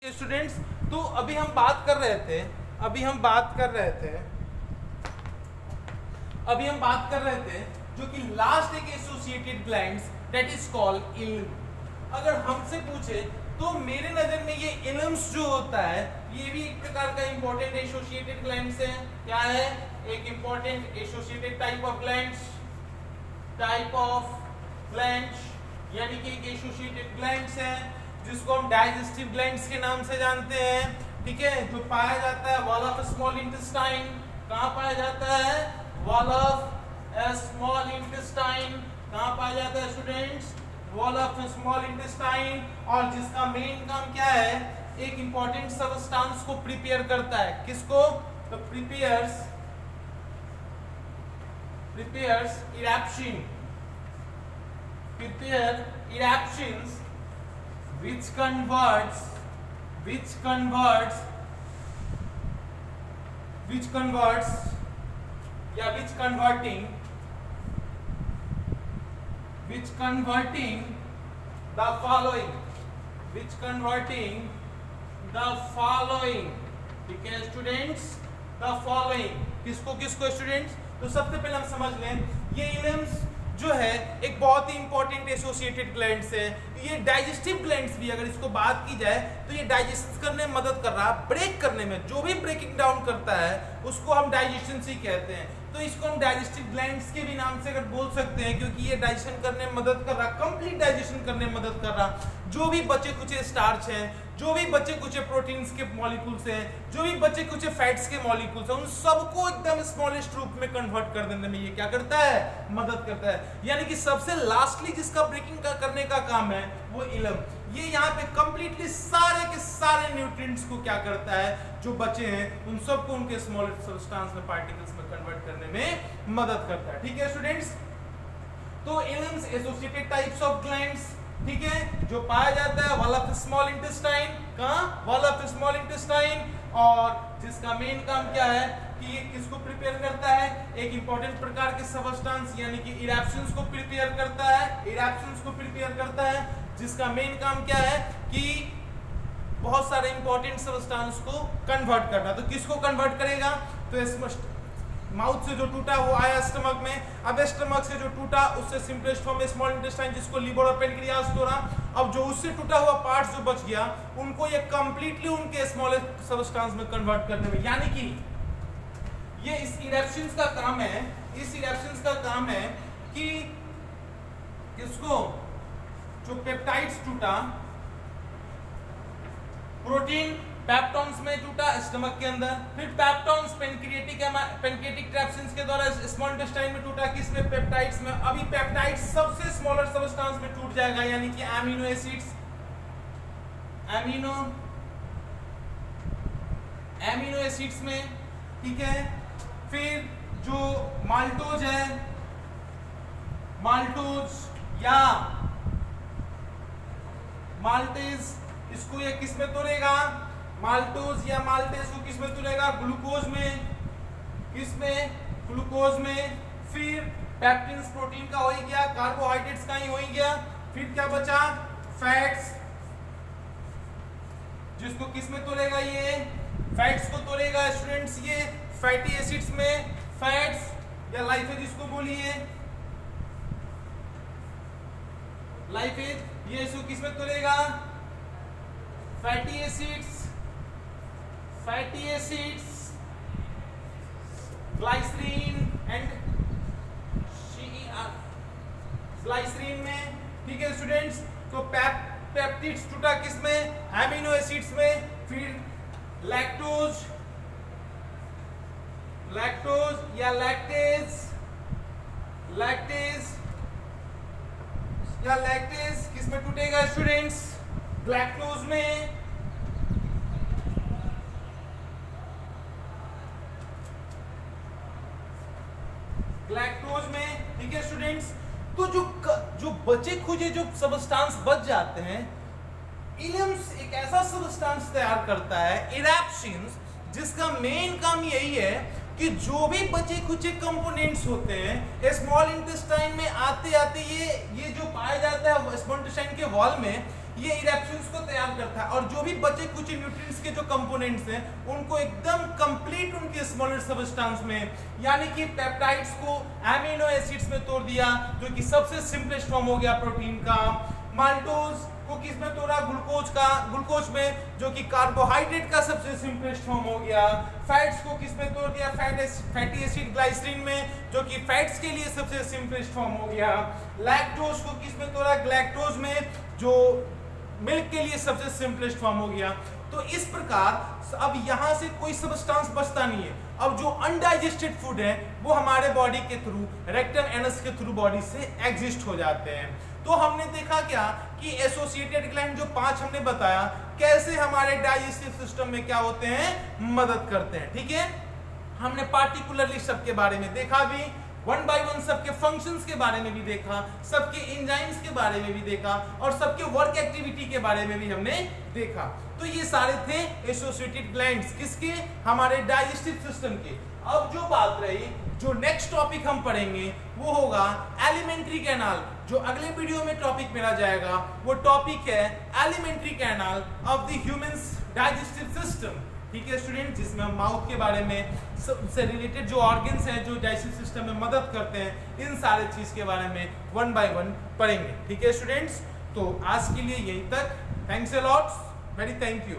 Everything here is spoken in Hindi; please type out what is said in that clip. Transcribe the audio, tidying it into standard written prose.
स्टूडेंट्स, तो अभी हम बात कर रहे थे जो कि लास्ट एक associated glands that is called इल्म। अगर हमसे पूछे तो मेरे नजर में ये इल्म्स जो होता है ये भी एक प्रकार का इंपॉर्टेंट एसोसिएटेड ग्लैंड्स है। क्या है? एक important associated type of glands यानी कि एक एसोसिएटेड ग्लैंड्स है जिसको हम डाइजेस्टिव ग्लैंड्स के नाम से जानते हैं। ठीक है, जो पाया जाता है वॉल ऑफ स्मॉल इंटेस्टाइन। कहाँ पाया जाता है? Wall of small intestine. कहाँ पाया जाता है students? Wall of small intestine. और जिसका मेन काम क्या है? एक इंपॉर्टेंट सबस्टेंस को प्रिपेयर करता है। किसको? तो प्रिपेयर्स इरैप्शंस which converting the following। ठीक है स्टूडेंट्स, the following किसको स्टूडेंट्स? तो सबसे पहले हम समझ लें ये इल्म्स जो है एक बहुत ही इंपॉर्टेंट एसोसिएटेड ग्लैंड्स है। ये डाइजेस्टिव ग्लैंड्स भी अगर इसको बात की जाए तो ये डाइजेशन करने में मदद कर रहा है, ब्रेक करने में। जो भी ब्रेकिंग डाउन करता है उसको हम डाइजेशन से कहते हैं। तो इसको हम डाइजेस्टिव ग्लैंड्स के भी नाम से अगर बोल सकते हैं क्योंकि ये डाइजेशन करने में मदद कर रहा, कंप्लीट डाइजेशन करने में मदद कर रहा। जो भी बचे कुचे स्टार्च हैं, जो भी बचे कुचे प्रोटीन्स के मॉलिक्यूल्स हैं, जो भी बचे कुचे फैट्स के मॉलिक्यूल्स हैं, उन सबको एकदम स्मॉलेस्ट रूप में कन्वर्ट कर देने में ये क्या करता है? मदद करता है। यानी कि सबसे लास्टली जिसका ब्रेकिंग करने का काम है वो इल्म। ये यहाँ पे कंप्लीटली सारे के सारे न्यूट्रिएंट्स को क्या करता है? जो बचे हैं उन सबको उनके स्मॉलेस्ट सब्सटेंस में, पार्टिकल्स में कन्वर्ट करने में मदद करता है। ठीक है स्टूडेंट्स, तो इल्म्स एसोसिएटेड टाइप्स ऑफ ग्लैंड्स, ठीक है, जो पाया जाता है वॉल ऑफ स्मॉल इंटेस्टाइन। कहाँ? Wall of small intestine. और जिसका मेन काम क्या है कि ये किसको प्रिपेयर करता है? एक इंपॉर्टेंट प्रकार के सबस्टेंस यानी कि इरैप्शंस को प्रिपेयर करता है। जिसका मेन काम क्या है कि बहुत सारे इंपॉर्टेंट सबस्टेंस को कन्वर्ट करना। तो किसको कन्वर्ट करेगा? तो माउथ से जो टूटा वो आया स्टमक में। अब स्टमक से जो टूटा उससे सिंपलेस्ट फॉर्म स्मॉल इंटेस्टाइन जिसको लिवर और पेनक्रियास तोड़ा। अब जो उससे टूटा हुआ पार्ट जो बच गया उनको ये कंप्लीटली उनके स्मॉलेस्ट सबस्टेंस में कन्वर्ट करने में, यानी कि ये इस इरैप्शंस का काम है कि किसको? जो पेप्टाइड्स टूटा, प्रोटीन पेप्टॉन्स में टूटा स्टमक के अंदर, फिर पेप्टॉन्स पेनक्रिएटिक ट्रैप्शंस के द्वारा स्मॉल इंटेस्टाइन में टूटा। किसमें? पेप्टाइड्स में। अभी पेप्टाइड्स सबसे स्मॉलर सबस्टेंस में टूट जाएगा यानी कि एमिनो एसिड्स में। ठीक है, फिर जो माल्टोज है, या माल्टेज, इसको ये किसमें तोड़ेगा? माल्टोज या माल्टेज को किसमें तोड़ेगा? ग्लूकोज में। फिर पेप्टिन्स प्रोटीन का हो ही गया, कार्बोहाइड्रेट्स का ही हो ही गया। फिर क्या बचा? फैट्स, जिसको किसमें तोड़ेगा? ये फैट्स को तोड़ेगा स्टूडेंट्स। ये फैटी एसिड्स में, फैट्स या लाइपेज इसको बोलिए, लाइपेज, ये इसको किसमें तोड़ेगा? Fatty acids, glycerine and glycerine में। ठीक है स्टूडेंट्स, तो पेप्टिड्स टूटा किसमें? एमिनो एसिड्स में। फिर लैक्टोज या लैक्टेज किसमें टूटेगा स्टूडेंट्स? ग्लैक्टोज में। ठीक है स्टूडेंट्स, तो जो बचे खुचे जो सबस्टेंस बच जाते हैं, इल्म्स एक ऐसा सबस्टेंस तैयार करता है, इरैप्शंस, जिसका मेन काम यही है कि जो भी बचे कुचे कंपोनेंट्स होते हैं स्मॉल इंटेस्टाइन में आते आते ये जो पाया जाता है स्मॉल इंटेस्टाइन के वॉल में, ये इरेप्शंस को तैयार करता है और जो भी बचे कुछ न्यूट्रिएंट्स के जो कंपोनेंट्स हैं उनको एकदम कंप्लीट उनके स्मॉलर सबस्टेंस में यानी कि पेप्टाइड्स को एमिनो एसिड्स में तोड़ दिया, जो कि सबसे सिंपलेस्ट फॉर्म हो गया प्रोटीन का। माल्टोज को किस में तोड़ा? ग्लूकोज में, जो कि कार्बोहाइड्रेट का सबसे सिंपलेस्ट फॉर्म हो गया। फैट्स को किस में तोड़ दिया? फैटी एसिड ग्लाइसरीन में, जो कि फैट्स के लिए सबसे सिंपलेस्ट फॉर्म हो गया। लैक्टोज को किस में तोड़ा? ग्लैक्टोज में, जो मिल्क के लिए सबसे सिंपलेस्ट फॉर्म हो गया। तो इस प्रकार अब यहां से कोई सबस्टेंस बचता नहीं है। अब जो अनडाइजेस्टेड फूड है वो हमारे बॉडी के थ्रू, रेक्टम एनस के थ्रू बॉडी से एग्जिस्ट हो जाते हैं। तो हमने देखा क्या कि एसोसिएटेड ग्लैंड जो 5 हमने बताया कैसे हमारे डाइजेस्टिव सिस्टम में क्या होते हैं, मदद करते हैं। ठीक है, हमने पार्टिकुलरली सबके बारे में देखा भी, 1 by 1 सबके फंक्शंस के बारे में भी देखा, सबके एंजाइम्स के बारे में भी देखा और सबके वर्क एक्टिविटी के बारे में भी हमने देखा। तो ये सारे थे एसोसिएटेड ग्लैंड्स, किसके? हमारे डाइजेस्टिव सिस्टम के। अब जो बात रही, जो नेक्स्ट टॉपिक हम पढ़ेंगे वो होगा एलिमेंट्री कैनाल। जो अगले वीडियो में टॉपिक मेरा जाएगा वो टॉपिक है alimentary canal of the humans digestive system. ठीक है स्टूडेंट, जिसमें हम माउथ के बारे में, सबसे रिलेटेड जो ऑर्गन्स हैं जो डाइजेस्टिव सिस्टम में मदद करते हैं, इन सारे चीज के बारे में 1 by 1 पढ़ेंगे। ठीक है स्टूडेंट्स, तो आज के लिए यहीं तक। Thanks a lot, very thank you.